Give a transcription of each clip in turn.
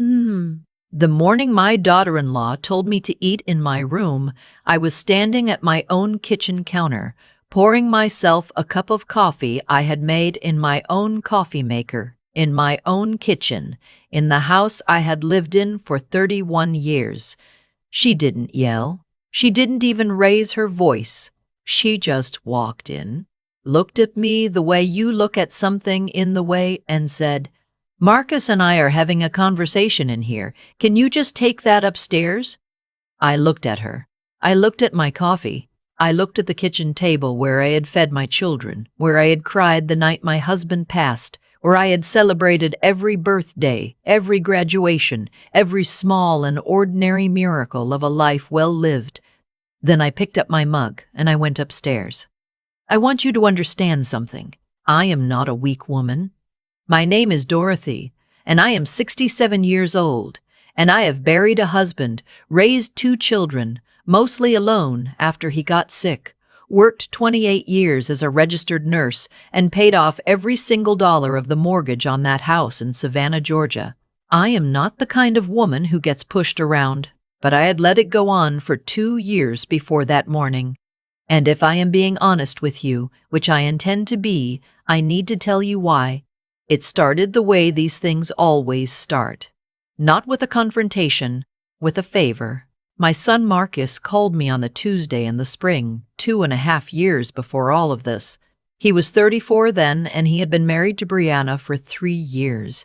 The morning my daughter-in-law told me to eat in my room, I was standing at my own kitchen counter, pouring myself a cup of coffee I had made in my own coffee maker, in my own kitchen, in the house I had lived in for 31 years. She didn't yell. She didn't even raise her voice. She just walked in, looked at me the way you look at something in the way, and said, "Marcus and I are having a conversation in here. Can you just take that upstairs?" I looked at her. I looked at my coffee. I looked at the kitchen table where I had fed my children, where I had cried the night my husband passed, where I had celebrated every birthday, every graduation, every small and ordinary miracle of a life well lived. Then I picked up my mug and I went upstairs. I want you to understand something. I am not a weak woman. My name is Dorothy, and I am 67 years old, and I have buried a husband, raised 2 children, mostly alone after he got sick, worked 28 years as a registered nurse, and paid off every single dollar of the mortgage on that house in Savannah, Georgia. I am not the kind of woman who gets pushed around, but I had let it go on for 2 years before that morning. And if I am being honest with you, which I intend to be, I need to tell you why. It started the way these things always start. Not with a confrontation, with a favor. My son Marcus called me on the Tuesday in the spring, 2.5 years before all of this. He was 34 then, and he had been married to Brianna for 3 years.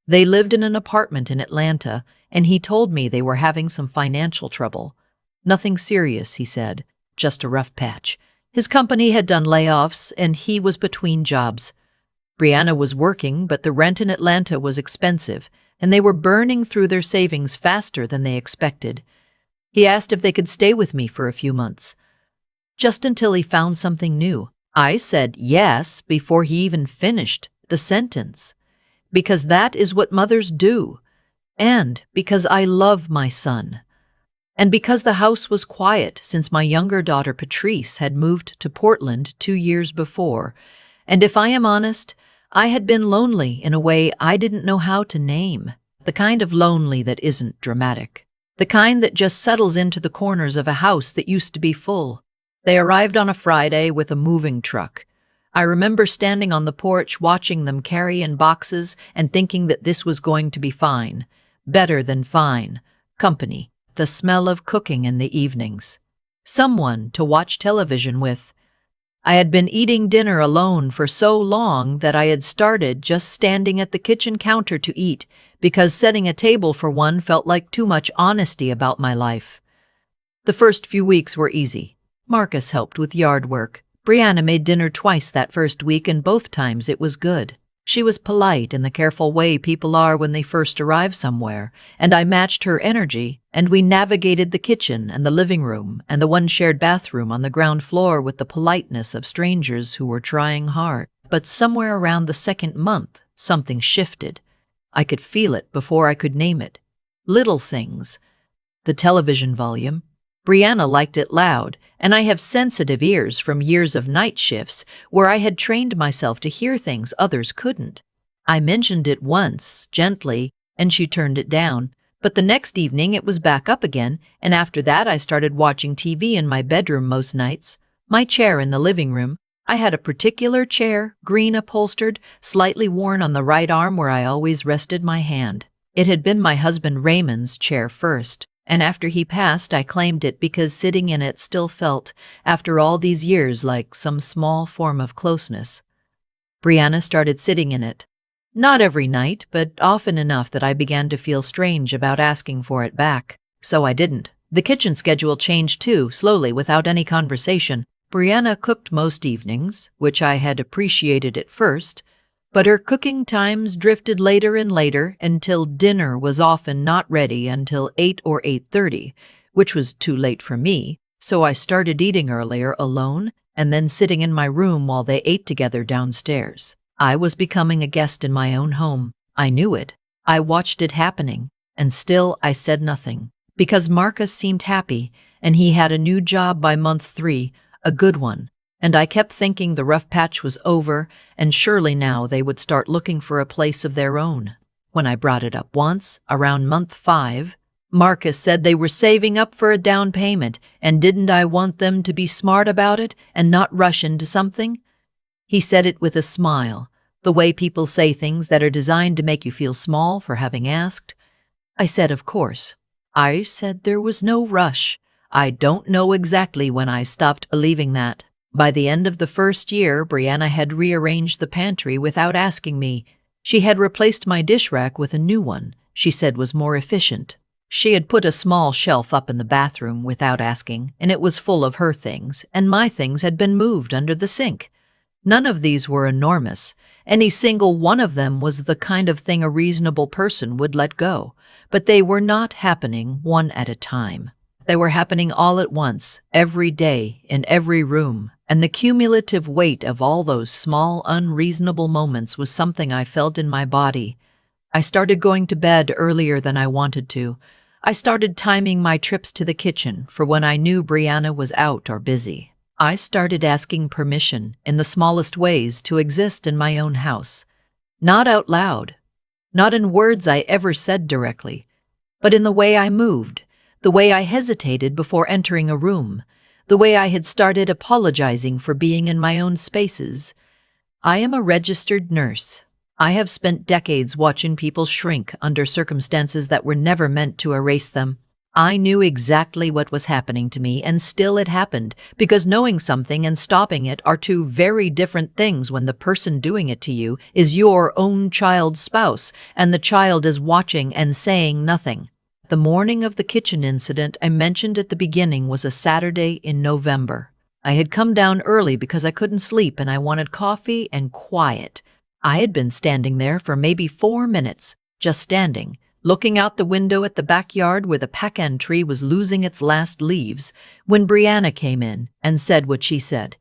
They lived in an apartment in Atlanta, and he told me they were having some financial trouble. Nothing serious, he said, just a rough patch. His company had done layoffs, and he was between jobs. Brianna was working, but the rent in Atlanta was expensive, and they were burning through their savings faster than they expected. He asked if they could stay with me for a few months, just until he found something new. I said yes before he even finished the sentence, because that is what mothers do, and because I love my son, and because the house was quiet since my younger daughter Patrice had moved to Portland 2 years before, and if I am honest, I had been lonely in a way I didn't know how to name, the kind of lonely that isn't dramatic, the kind that just settles into the corners of a house that used to be full. They arrived on a Friday with a moving truck. I remember standing on the porch watching them carry in boxes and thinking that this was going to be fine, better than fine, company, the smell of cooking in the evenings, someone to watch television with. I had been eating dinner alone for so long that I had started just standing at the kitchen counter to eat, because setting a table for one felt like too much honesty about my life. The first few weeks were easy. Marcus helped with yard work. Brianna made dinner twice that first week, and both times it was good. She was polite in the careful way people are when they first arrive somewhere, and I matched her energy, and we navigated the kitchen and the living room and the one shared bathroom on the ground floor with the politeness of strangers who were trying hard. But somewhere around the 2nd month, something shifted. I could feel it before I could name it. Little things. The television volume. Brianna liked it loud, and I have sensitive ears from years of night shifts where I had trained myself to hear things others couldn't. I mentioned it once, gently, and she turned it down. But the next evening it was back up again, and after that I started watching TV in my bedroom most nights. My chair in the living room. I had a particular chair, green upholstered, slightly worn on the right arm where I always rested my hand. It had been my husband Raymond's chair first, and after he passed I claimed it because sitting in it still felt, after all these years, like some small form of closeness. Brianna started sitting in it. Not every night, but often enough that I began to feel strange about asking for it back. So I didn't. The kitchen schedule changed too, slowly, without any conversation. Brianna cooked most evenings, which I had appreciated at first, but her cooking times drifted later and later until dinner was often not ready until 8 or 8:30, which was too late for me, so I started eating earlier alone and then sitting in my room while they ate together downstairs. I was becoming a guest in my own home. I knew it. I watched it happening, and still I said nothing, because Marcus seemed happy, and he had a new job by month 3, a good one. And I kept thinking the rough patch was over, and surely now they would start looking for a place of their own. When I brought it up once, around month 5, Marcus said they were saving up for a down payment, and didn't I want them to be smart about it and not rush into something? He said it with a smile, the way people say things that are designed to make you feel small for having asked. I said, of course. I said there was no rush. I don't know exactly when I stopped believing that. By the end of the first year, Brianna had rearranged the pantry without asking me. She had replaced my dish rack with a new one she said was more efficient. She had put a small shelf up in the bathroom without asking, and it was full of her things, and my things had been moved under the sink. None of these were enormous. Any single one of them was the kind of thing a reasonable person would let go. But they were not happening one at a time. They were happening all at once, every day, in every room, and the cumulative weight of all those small, unreasonable moments was something I felt in my body. I started going to bed earlier than I wanted to. I started timing my trips to the kitchen for when I knew Brianna was out or busy. I started asking permission, in the smallest ways, to exist in my own house. Not out loud, not in words I ever said directly, but in the way I moved, the way I hesitated before entering a room, the way I had started apologizing for being in my own spaces. I am a registered nurse. I have spent decades watching people shrink under circumstances that were never meant to erase them. I knew exactly what was happening to me, and still it happened, because knowing something and stopping it are two very different things when the person doing it to you is your own child's spouse, and the child is watching and saying nothing. The morning of the kitchen incident I mentioned at the beginning was a Saturday in November. I had come down early because I couldn't sleep and I wanted coffee and quiet. I had been standing there for maybe 4 minutes, just standing, looking out the window at the backyard where the pecan tree was losing its last leaves, when Brianna came in and said what she said.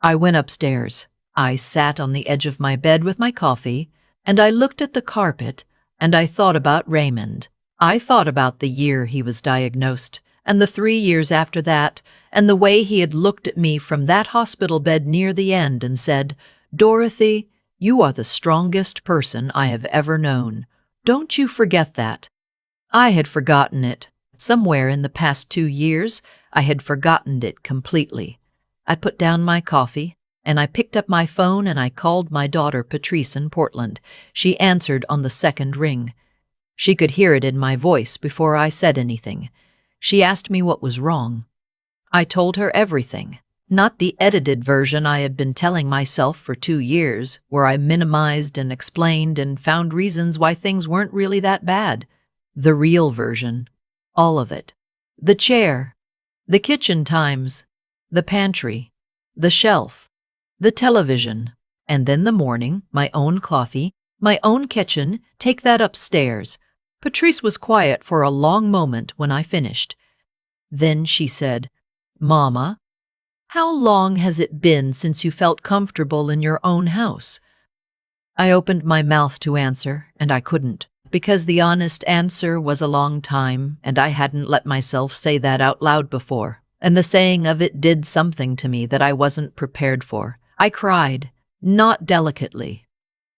I went upstairs. I sat on the edge of my bed with my coffee, and I looked at the carpet, and I thought about Raymond. I thought about the year he was diagnosed, and the 3 years after that, and the way he had looked at me from that hospital bed near the end and said, "Dorothy, you are the strongest person I have ever known. Don't you forget that." I had forgotten it. Somewhere in the past 2 years, I had forgotten it completely. I put down my coffee, and I picked up my phone and I called my daughter Patrice in Portland. She answered on the second ring. She could hear it in my voice before I said anything. She asked me what was wrong. I told her everything. Not the edited version I had been telling myself for 2 years, where I minimized and explained and found reasons why things weren't really that bad. The real version. All of it. The chair. The kitchen times. The pantry. The shelf. The television. And then the morning, my own coffee, my own kitchen, take that upstairs. Patrice was quiet for a long moment when I finished. Then she said, "Mama, how long has it been since you felt comfortable in your own house?" I opened my mouth to answer, and I couldn't, because the honest answer was a long time, and I hadn't let myself say that out loud before, and the saying of it did something to me that I wasn't prepared for. I cried, not delicately.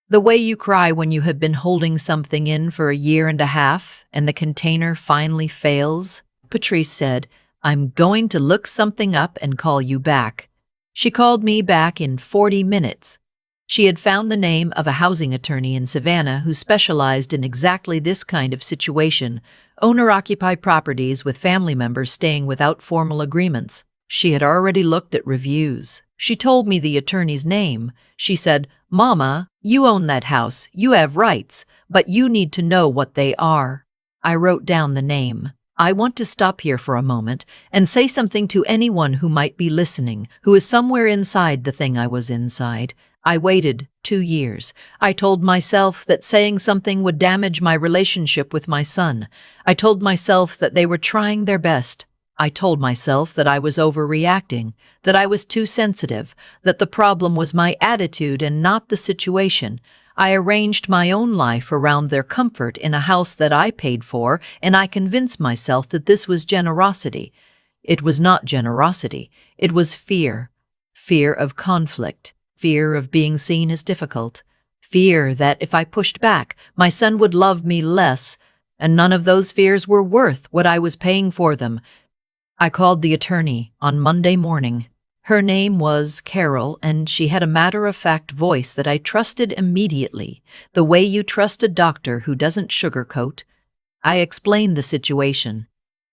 The way you cry when you have been holding something in for 1.5 years, and the container finally fails. Patrice said, "I'm going to look something up and call you back." She called me back in 40 minutes. She had found the name of a housing attorney in Savannah who specialized in exactly this kind of situation, owner-occupied properties with family members staying without formal agreements. She had already looked at reviews. She told me the attorney's name. She said, "Mama, you own that house, you have rights, but you need to know what they are." I wrote down the name. I want to stop here for a moment and say something to anyone who might be listening, who is somewhere inside the thing I was inside. I waited 2 years. I told myself that saying something would damage my relationship with my son. I told myself that they were trying their best. I told myself that I was overreacting, that I was too sensitive, that the problem was my attitude and not the situation. I arranged my own life around their comfort in a house that I paid for, and I convinced myself that this was generosity. It was not generosity. It was fear. Fear of conflict. Fear of being seen as difficult. Fear that if I pushed back, my son would love me less, and none of those fears were worth what I was paying for them. I called the attorney on Monday morning. Her name was Carol, and she had a matter-of-fact voice that I trusted immediately, the way you trust a doctor who doesn't sugarcoat. I explained the situation.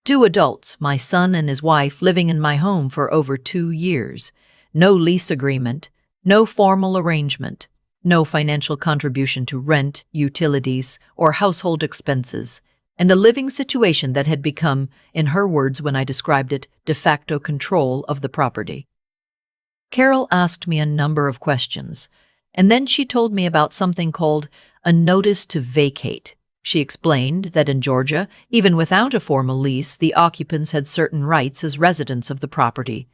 2 adults, my son and his wife, living in my home for over 2 years. No lease agreement, no formal arrangement, no financial contribution to rent, utilities, or household expenses, and a living situation that had become, in her words when I described it, de facto control of the property. Carol asked me a number of questions, and then she told me about something called a notice to vacate. She explained that in Georgia, even without a formal lease, the occupants had certain rights as residents of the property.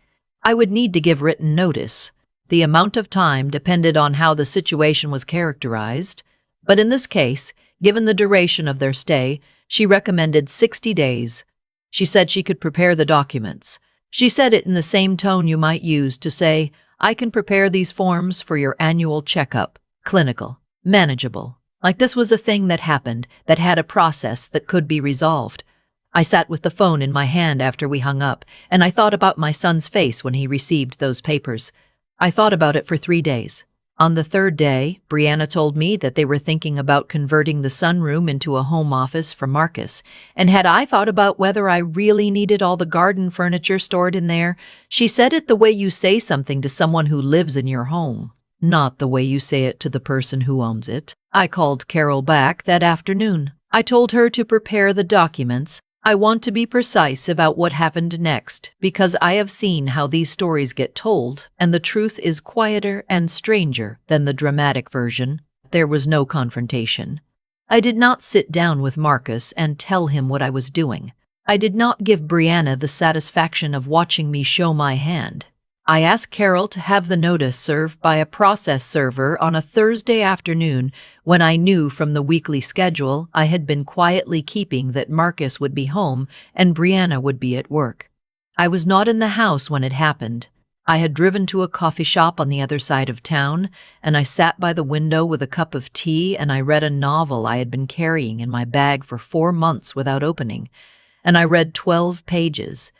I would need to give written notice. The amount of time depended on how the situation was characterized, but in this case, given the duration of their stay, she recommended 60 days. She said she could prepare the documents. She said it in the same tone you might use to say, I can prepare these forms for your annual checkup, clinical, manageable. Like this was a thing that happened, that had a process that could be resolved. I sat with the phone in my hand after we hung up, and I thought about my son's face when he received those papers. I thought about it for 3 days. On the third day, Brianna told me that they were thinking about converting the sunroom into a home office for Marcus, and had I thought about whether I really needed all the garden furniture stored in there. She said it the way you say something to someone who lives in your home, not the way you say it to the person who owns it. I called Carol back that afternoon. I told her to prepare the documents. I want to be precise about what happened next, because I have seen how these stories get told, and the truth is quieter and stranger than the dramatic version. There was no confrontation. I did not sit down with Marcus and tell him what I was doing. I did not give Brianna the satisfaction of watching me show my hand. I asked Carol to have the notice served by a process server on a Thursday afternoon when I knew from the weekly schedule I had been quietly keeping that Marcus would be home and Brianna would be at work. I was not in the house when it happened. I had driven to a coffee shop on the other side of town, and I sat by the window with a cup of tea and I read a novel I had been carrying in my bag for 4 months without opening, and I read 12 pages.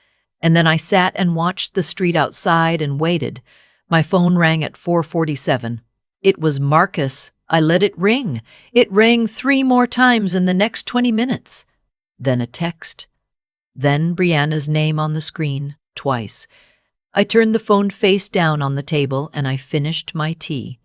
And then I sat and watched the street outside and waited. My phone rang at 4:47. It was Marcus. I let it ring. It rang 3 more times in the next 20 minutes. Then a text. Then Brianna's name on the screen, twice. I turned the phone face down on the table and I finished my tea.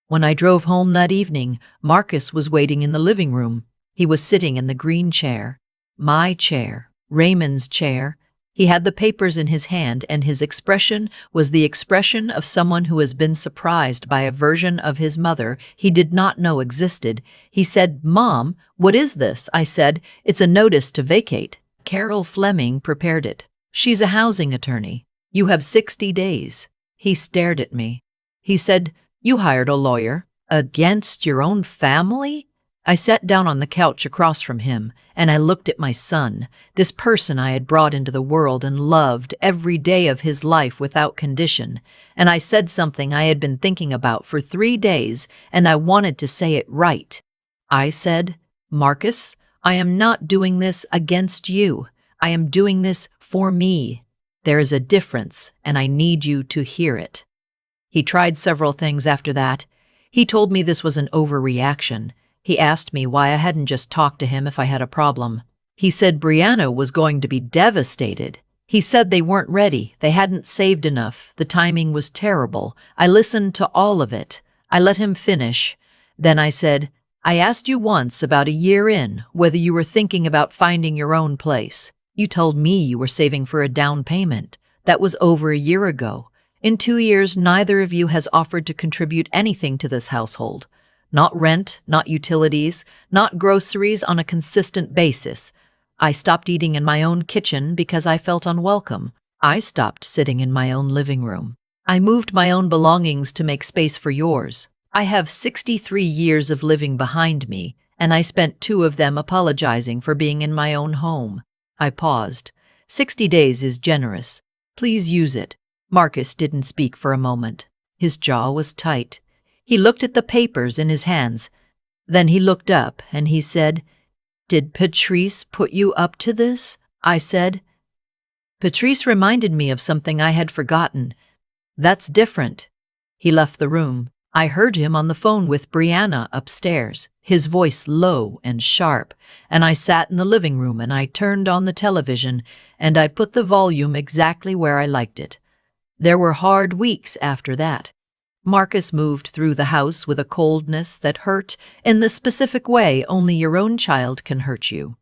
When I drove home that evening, Marcus was waiting in the living room. He was sitting in the green chair. My chair. Raymond's chair. He had the papers in his hand, and his expression was the expression of someone who has been surprised by a version of his mother he did not know existed. He said, "Mom, what is this?" I said, "It's a notice to vacate. Carol Fleming prepared it. She's a housing attorney. You have 60 days. He stared at me. He said, "You hired a lawyer? Against your own family?" I sat down on the couch across from him, and I looked at my son, this person I had brought into the world and loved every day of his life without condition, and I said something I had been thinking about for 3 days, and I wanted to say it right. I said, "Marcus, I am not doing this against you. I am doing this for me. There is a difference, and I need you to hear it." He tried several things after that. He told me this was an overreaction. He asked me why I hadn't just talked to him if I had a problem. He said Brianna was going to be devastated. He said they weren't ready, they hadn't saved enough, the timing was terrible. I listened to all of it. I let him finish. Then I said, "I asked you once about a year in whether you were thinking about finding your own place. You told me you were saving for a down payment. That was over a year ago. In 2 years, neither of you has offered to contribute anything to this household. Not rent, not utilities, not groceries on a consistent basis. I stopped eating in my own kitchen because I felt unwelcome. I stopped sitting in my own living room. I moved my own belongings to make space for yours. I have 63 years of living behind me, and I spent 2 of them apologizing for being in my own home." I paused. 60 days is generous. Please use it. Marcus didn't speak for a moment. His jaw was tight. He looked at the papers in his hands. Then he looked up and he said, "Did Patrice put you up to this?" I said. Patrice reminded me of something I had forgotten. That's different. He left the room. I heard him on the phone with Brianna upstairs, his voice low and sharp, and I sat in the living room and I turned on the television and I put the volume exactly where I liked it. There were hard weeks after that. Marcus moved through the house with a coldness that hurt in the specific way only your own child can hurt you.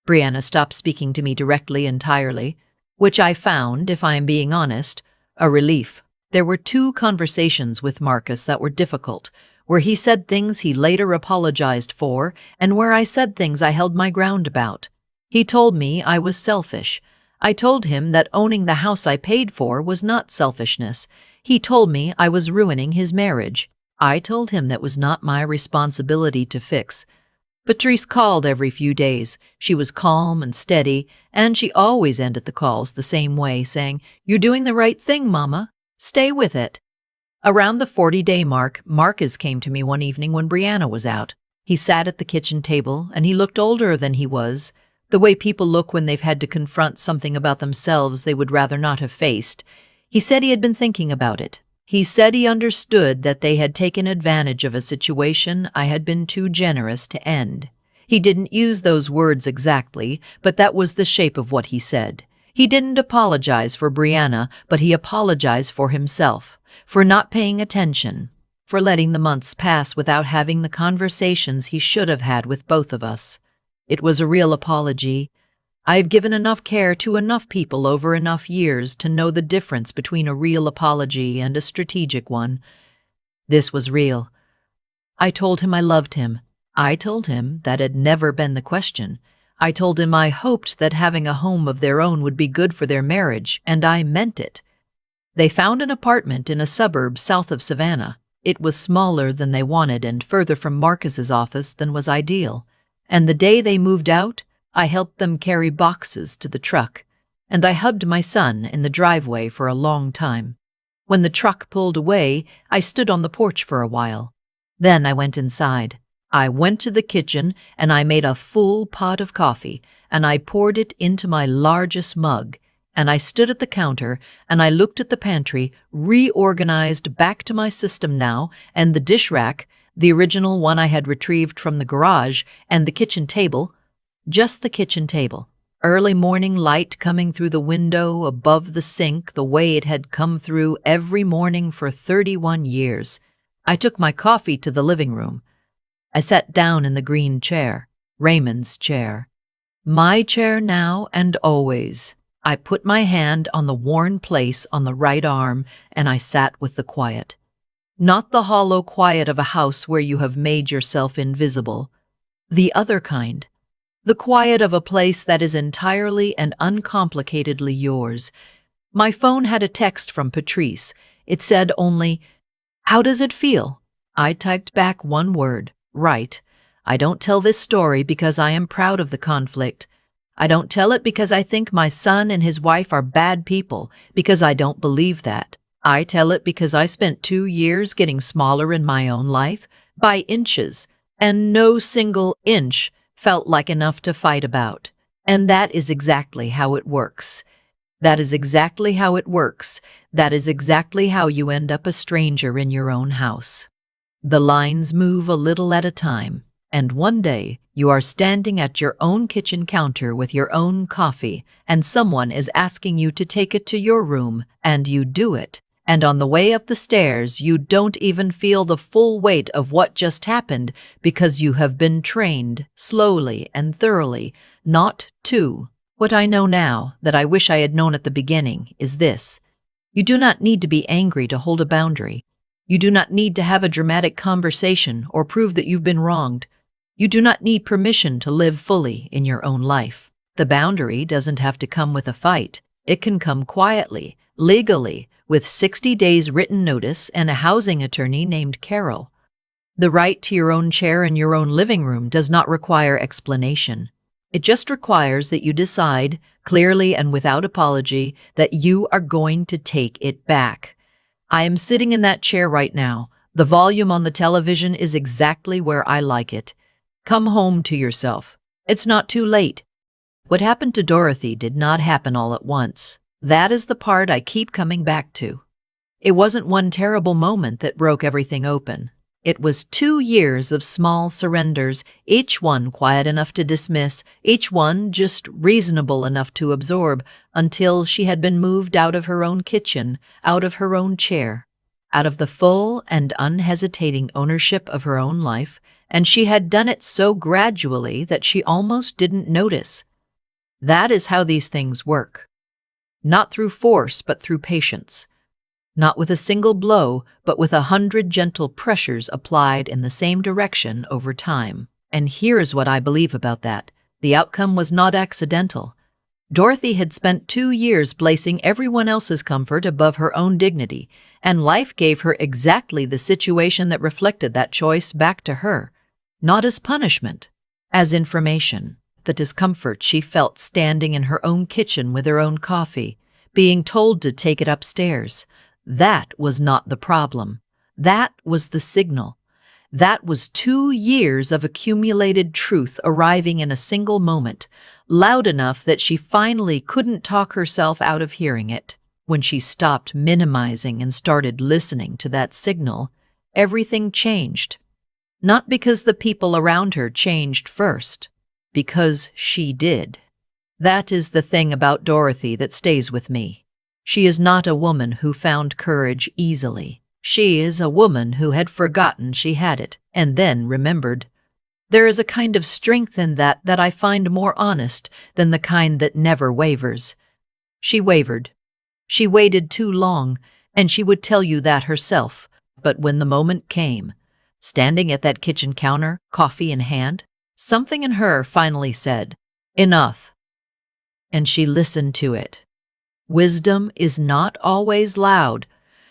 Brianna stopped speaking to me directly entirely, which I found, if I am being honest, a relief. There were 2 conversations with Marcus that were difficult, where he said things he later apologized for and where I said things I held my ground about. He told me I was selfish. I told him that owning the house I paid for was not selfishness. He told me I was ruining his marriage. I told him that was not my responsibility to fix. Patrice called every few days. She was calm and steady, and she always ended the calls the same way, saying, "You're doing the right thing, Mama. Stay with it." Around the 40-day mark, Marcus came to me one evening when Brianna was out. He sat at the kitchen table, and he looked older than he was, the way people look when they've had to confront something about themselves they would rather not have faced. He said he had been thinking about it. He said he understood that they had taken advantage of a situation I had been too generous to end. He didn't use those words exactly, but that was the shape of what he said. He didn't apologize for Brianna, but he apologized for himself, for not paying attention, for letting the months pass without having the conversations he should have had with both of us. It was a real apology. I've given enough care to enough people over enough years to know the difference between a real apology and a strategic one. This was real. I told him I loved him. I told him that had never been the question. I told him I hoped that having a home of their own would be good for their marriage, and I meant it. They found an apartment in a suburb south of Savannah. It was smaller than they wanted and further from Marcus's office than was ideal. And the day they moved out, I helped them carry boxes to the truck, and I hugged my son in the driveway for a long time. When the truck pulled away, I stood on the porch for a while. Then I went inside. I went to the kitchen and I made a full pot of coffee, and I poured it into my largest mug, and I stood at the counter and I looked at the pantry, reorganized back to my system now, and the dish rack, the original one I had retrieved from the garage, and the kitchen table, just the kitchen table. Early morning light coming through the window above the sink the way it had come through every morning for 31 years. I took my coffee to the living room. I sat down in the green chair, Raymond's chair. My chair now and always. I put my hand on the worn place on the right arm and I sat with the quiet. Not the hollow quiet of a house where you have made yourself invisible. The other kind. The quiet of a place that is entirely and uncomplicatedly yours. My phone had a text from Patrice. It said only, "How does it feel?" I typed back one word, "Right." I don't tell this story because I am proud of the conflict. I don't tell it because I think my son and his wife are bad people, because I don't believe that. I tell it because I spent 2 years getting smaller in my own life, by inches, and no single inch felt like enough to fight about. And that is exactly how it works. That is exactly how it works. That is exactly how you end up a stranger in your own house. The lines move a little at a time, and one day you are standing at your own kitchen counter with your own coffee, and someone is asking you to take it to your room, and you do it. And on the way up the stairs, you don't even feel the full weight of what just happened because you have been trained slowly and thoroughly not to. What I know now that I wish I had known at the beginning is this. You do not need to be angry to hold a boundary. You do not need to have a dramatic conversation or prove that you've been wronged. You do not need permission to live fully in your own life. The boundary doesn't have to come with a fight. It can come quietly, legally, with 60 days written notice and a housing attorney named Carol. The right to your own chair in your own living room does not require explanation. It just requires that you decide, clearly and without apology, that you are going to take it back. I am sitting in that chair right now. The volume on the television is exactly where I like it. Come home to yourself. It's not too late. What happened to Dorothy did not happen all at once. That is the part I keep coming back to. It wasn't one terrible moment that broke everything open. It was 2 years of small surrenders, each one quiet enough to dismiss, each one just reasonable enough to absorb, until she had been moved out of her own kitchen, out of her own chair, out of the full and unhesitating ownership of her own life, and she had done it so gradually that she almost didn't notice. That is how these things work. Not through force, but through patience. Not with a single blow, but with 100 gentle pressures applied in the same direction over time. And here's what I believe about that. The outcome was not accidental. Dorothy had spent 2 years placing everyone else's comfort above her own dignity, and life gave her exactly the situation that reflected that choice back to her. Not as punishment, as information. The discomfort she felt standing in her own kitchen with her own coffee, being told to take it upstairs. That was not the problem. That was the signal. That was 2 years of accumulated truth arriving in a single moment, loud enough that she finally couldn't talk herself out of hearing it. When she stopped minimizing and started listening to that signal, everything changed. Not because the people around her changed first, because she did. That is the thing about Dorothy that stays with me. She is not a woman who found courage easily. She is a woman who had forgotten she had it, and then remembered. There is a kind of strength in that I find more honest than the kind that never wavers. She wavered. She waited too long, and she would tell you that herself. But when the moment came, standing at that kitchen counter, coffee in hand, something in her finally said, "Enough." And she listened to it. Wisdom is not always loud.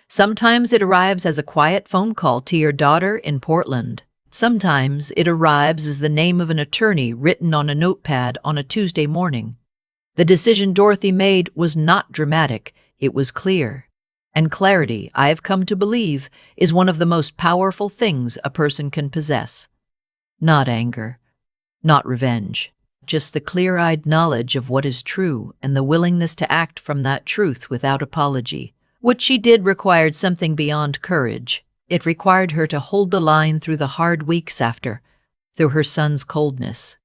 Sometimes it arrives as a quiet phone call to your daughter in Portland. Sometimes it arrives as the name of an attorney written on a notepad on a Tuesday morning. The decision Dorothy made was not dramatic, it was clear. And clarity, I have come to believe, is one of the most powerful things a person can possess. Not anger, not revenge. Just the clear-eyed knowledge of what is true and the willingness to act from that truth without apology. What she did required something beyond courage. It required her to hold the line through the hard weeks after, through her son's coldness,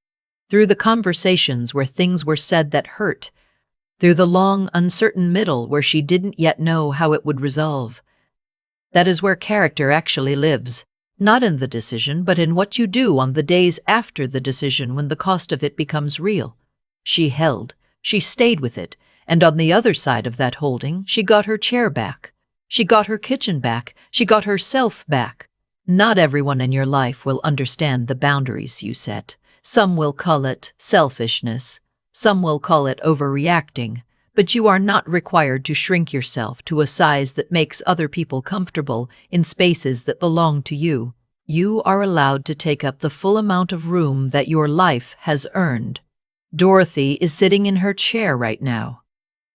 through the conversations where things were said that hurt, through the long, uncertain middle where she didn't yet know how it would resolve. That is where character actually lives. Not in the decision, but in what you do on the days after the decision when the cost of it becomes real. She held, she stayed with it, and on the other side of that holding, she got her chair back. She got her kitchen back. She got herself back. Not everyone in your life will understand the boundaries you set. Some will call it selfishness. Some will call it overreacting. But you are not required to shrink yourself to a size that makes other people comfortable in spaces that belong to you. You are allowed to take up the full amount of room that your life has earned. Dorothy is sitting in her chair right now.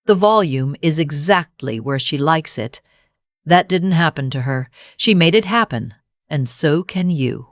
The volume is exactly where she likes it. That didn't happen to her. She made it happen, and so can you.